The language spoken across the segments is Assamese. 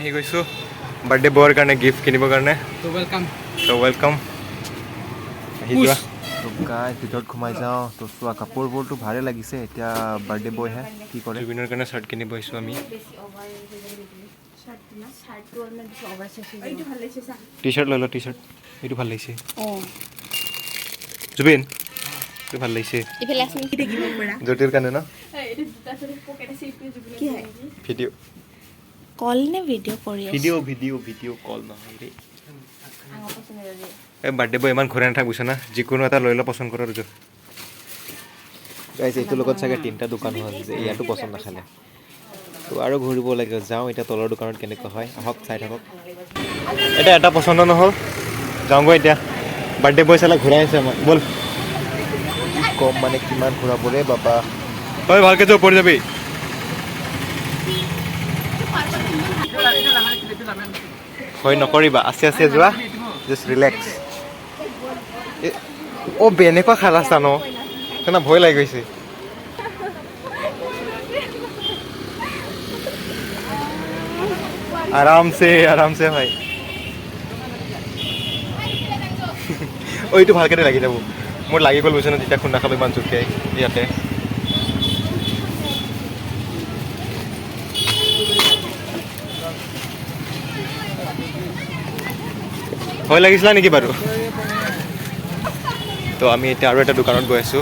আহি গৈছোঁ বাৰ্থডে বয়ৰ কাৰণে গিফ্ট কিনিবৰ কাৰণে ৱেলকাম আহি যোৱা গাইজ ভিতৰত সোমাই যাওঁ তো চোৱা কাপোৰবোৰতো ভালে লাগিছে এতিয়া বাৰ্থডে বয়হে কি কৰে জুবিনৰ কাৰণে চাৰ্ট কিনিব আহিছোঁ আমি টি চাৰ্ট লৈ ল টি চাৰ্ট এইটো ভাল লাগিছে জুবিন এইটো ভাল লাগিছে জ্যোতিৰ কাৰণে ন ভিডিঅ' কল নে ভিডিঅ' কৰি ভিডিঅ' কল নহয় ৰে এই বাৰ্থডে বয় ইমান ঘূৰাই নাথাক বুজিছ না যিকোনো এটা লৈ ল পচন্দ কৰ আৰু গাইজ এইটোৰ লগত চাগে 3টা দোকান হ'ল যে ইয়াতো পচন্দ নাখালে তো আৰু ঘূৰিব লাগে যাওঁ এতিয়া তলৰ দোকানত কেনেকুৱা হয় আহক চাই থাকক এতিয়া এটা পচন্দ নহ'ল যাওঁগৈ এতিয়া বাৰ্থডে বয় চালে ঘূৰাই আছে আমাক ব'ল কম মানে কিমান ঘূৰাব ৰে বাবা তই ভালকৈ যে ওপৰ যাবি হয় নকৰিবা আছে যোৱা জাষ্ট ৰিলেক্স অ' এনেকুৱা খালাচা ন সেইকাৰণে ভয় লাগি গৈছে আৰামছে ভাই এইটো ভালকৈ লাগি যাব মোৰ লাগি গ'ল বুজিছে ন যেতিয়া খুন্দা খালোঁ ইমান জোৰকৈ ইয়াতে ভয় লাগিছিলা নেকি বাৰু তো আমি এতিয়া আৰু এটা দোকানত গৈ আছোঁ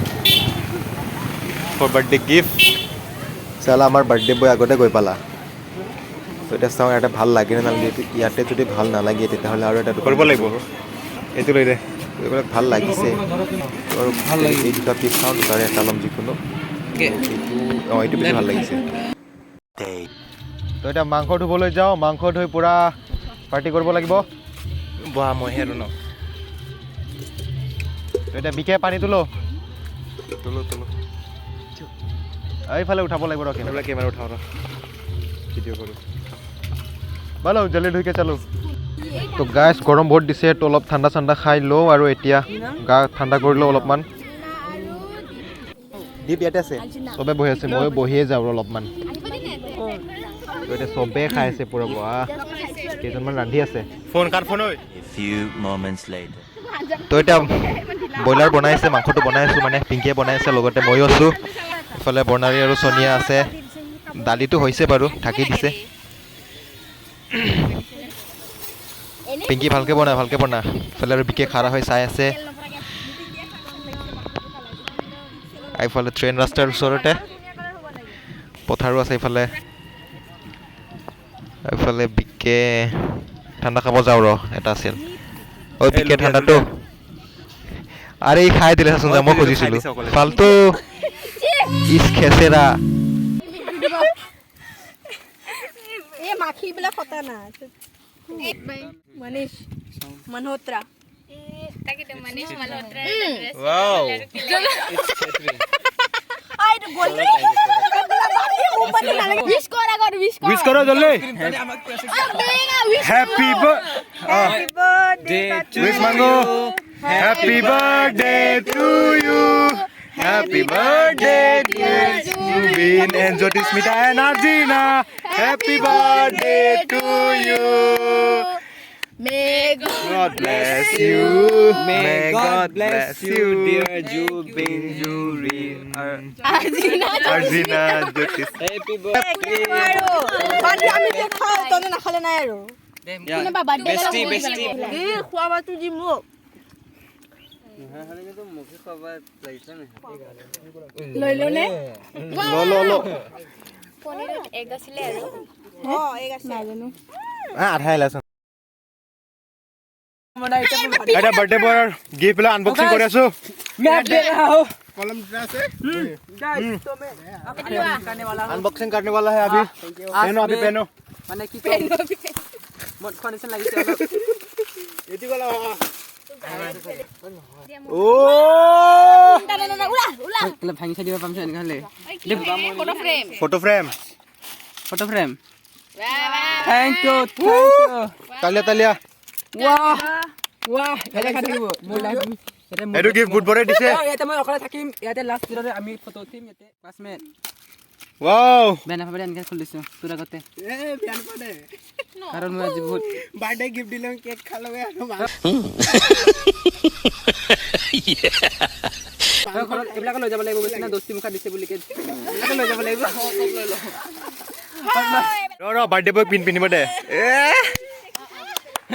ফৰ বাৰ্থডে গিফ্ট চালা আমাৰ বাৰ্থডে বয় আগতে গৈ পালা তো এতিয়া চাওঁ ইয়াতে ভাল লাগে নে নালাগে ইয়াতে যদি ভাল নালাগে তেতিয়াহ'লে আৰু এটা কৰিব লাগিব এইটো লৈ দে এইবিলাক ভাল লাগিছে আৰু ভাল লাগে এই দুটা পিচ চাওঁ দুটাৰে এটা ল'ম যিকোনো এইটো বেছি ভাল লাগিছে তো এতিয়া মাংস ধুবলৈ যাওঁ মাংস ধুই পূৰা পাৰ্টি কৰিব লাগিব বহা মইহে আৰু ন এতিয়া বিকে পানী তোলো এইফালে উঠাব লাগিব ৰ কেমেৰা উঠাওঁ ৰ ভিডিঅ' কৰোঁ ভালো জলদি ধুইকে চালো তো গাইছ গৰম বহুত দিছে তো অলপ ঠাণ্ডা খাই লওঁ আৰু এতিয়া গা ঠাণ্ডা কৰি লওঁ অলপমান দীপ ইয়াতে আছে চবে বহি আছে ময়ো বহিয়ে যাওঁ অলপমান তো এতিয়া চবে খাই আছে পূৰা বাহ কেইজনমান ৰান্ধি আছে ফোন কাৰ ফোন হয় তো এতিয়া ব্ৰইলাৰ বনাইছে মাংসটো বনাই আছোঁ মানে পিংকিয়ে বনাই আছে লগতে ময়ো আছোঁ ইফালে বৰ্ণালী আৰু সোনিয়া আছে দালিটো হৈছে বাৰু ঢাকি দিছে পিংকি ভালকৈ বনা ইফালে আৰু বিকে খাৰা হৈ চাই আছে এইফালে ট্ৰেইন ৰাস্তাৰ ওচৰতে পথাৰো আছে এইফালে বিকে ঠাণ্ডা খাব যাওঁ ৰ এটা আছিল অ' বিকে ঠাণ্ডাটো আৰে ই খাই দিলে চোন মই খুজিছিলোঁ ফাল্টু ইচ খেচেৰা মাখি বিলাক ফটা না মনীষ মলহোত্রা তাকে মনীষ মলহোত্রা ওয়াও আই তো বললি উইশ করো জলদি হ্যাপি বার্থডে টু ইউ মাঙ্গো happy birthday to you happy birthday dear Zubin and Jyotismita and Arjina happy birthday to you May God bless you. May God bless you, dear Jubin, Arzina, Jyotis. Happy birthday. Birthday আমি তো খাও তনে না খালে না আৰু কোনে বা বাৰ্থডে বেষ্টি এ খোৱাবা তো দি মোক নহলে তো মুখে খাবা যাইছ না লৈ লনে লো পনিৰত এগ আছিল আৰু এগ আছে নাজানো আধাই লাছ এটা বাৰ্থডে বয়ৰ গিফ্ট লা আনবক্সিং কৰি আছো मैं दे रहा हूं कलम ड्रेस है गाइस तो मैं करने वाला हूं अनबॉक्सिंग करने वाला है अभी पहनो माने की पहनो मन कनेक्शन লাগিছে অলপ এটি গলা ও না উলা মানে ভাঙি ছাই দিবা পামছ এনেকা হলে ফটো ফ্রেম থ্যাংক ইউ তালিয়া वाह এটা খাই দিব মই লাইভ এটো গিফট গুড বৰে দিছে ইয়াতে মই অকলে থাকিম ইয়াতে লাষ্ট দিনৰে আমি ফটো উঠিম ইয়াতে ক্লাছমেট ৱাও বেয়া নাপাবি এনেকৈ খুলিছোঁ তোৰ আগতে এ বিয়ান পৰে কাৰণ মই আজি বহুত বাৰ্থডে গিফ্ট দিলোঁ কেক খালোঁ আৰু ঘৰত এইবিলাকে লৈ যাব লাগিব বুজিছে না দস্তি মুখা দিছে বুলি এইবিলাকে লৈ যাব লাগিব ৰ বাৰ্থডে বয় পিন্ধিব দে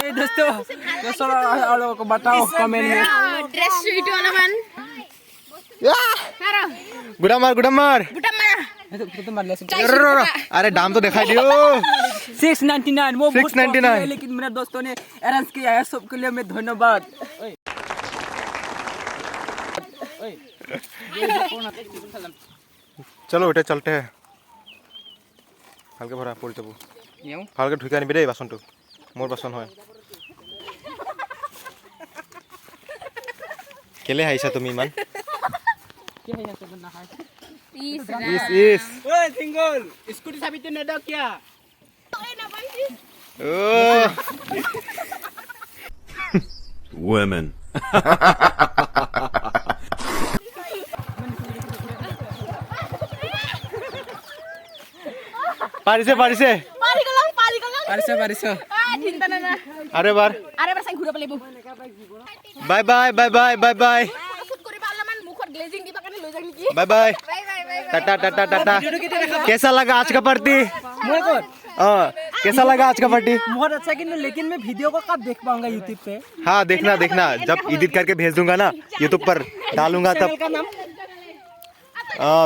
এই দোস্ত আৰু বাটাও কমেণ্ট ড্ৰেছ ইটো অলপমান গুড়া মাৰ বুটা মাৰা तो मार ले अरे दाम तो दिखाई दियो 699 वो 699 लेकिन मेरे दोस्तों ने अरेंज किया है सबके लिए मैं धन्यवाद चलो उठे चलते हैं ভালকে ভরা পড়ে যাব ভালকে ঢুকে আনিবি দেই বাসনটো মোর বাসন হয় কেলে হাইছা তুমি ইমান কি হয় আছে না হয় ইস ओए सिंगल स्कूटी चाबी तो नहीं दो क्या ओ Women. পারিছে পাৰি গলং পাৰিছ চিন্তা নাই না আৰে বাৰ চাই ঘূৰাব লাগিব বাই বাই বাই বাই বাই বাই শুট কৰিবা অলপমান মুখত গ্লেজিং দিবা কাৰণে লৈ যাম নেকি bye bye bye bye bye tata tata tata कैसा लगा आज का पार्टी मैं कौन हाँ कैसा लगा आज का पार्टी बहुत अच्छा लेकिन मैं वीडियो को कब देख पाऊंगा YouTube पे हाँ देखना देखना जब एडिट करके भेज दूंगा ना यूट्यूब पर डालूंगा तब चैनल का नाम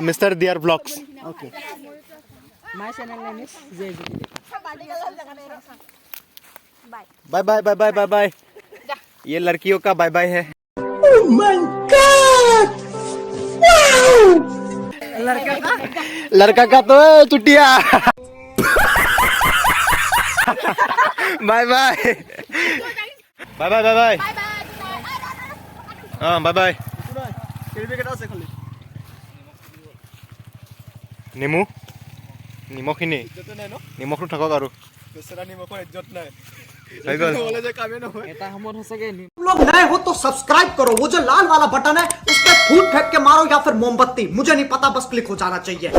mister dear blogs okay my channel name is J bye bye bye bye bye bye ये लड़कियों का बाय बाय है लड़का का तो चुटिया bye bye bye bye bye bye हाँ बाय बाय নেমু নিমখখিনি নিমখটো থাকক আৰু दूसरा निमखर इज्जत नहीं হৈ গ'ল बोले जे कामे न होय এটা সময় হৈছে গে लोग नए हो तो सब्सक्राइब करो वो जो लाल वाला बटन है उस पर फूट फेंक के मारो या फिर मोमबत्ती मुझे नहीं पता बस क्लिक हो जाना चाहिए